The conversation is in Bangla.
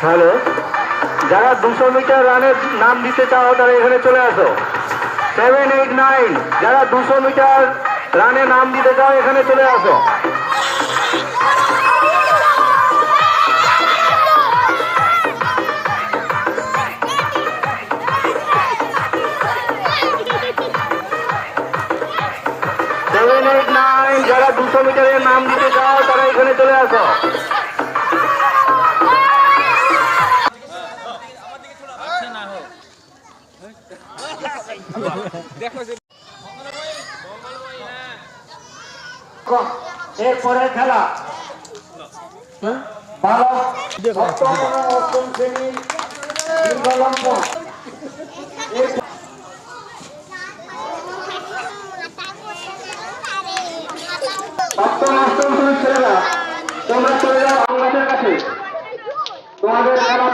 হ্যালো, যারা 200 মিটার রানের নাম দিতে চাও তারা এখানে চলে আসো। 789 যারা 200 মিটার রানে নাম দিতে চাও এখানে চলে আসো। যারা 200 মিটারের নাম দিতে চাও তারা এখানে চলে আসো। এরপরে খেলা অষ্টম শ্রেণীর ছেলেরা তোমরা চলে যাও আঙ্গাসের কাছে, তোমাদের খেলা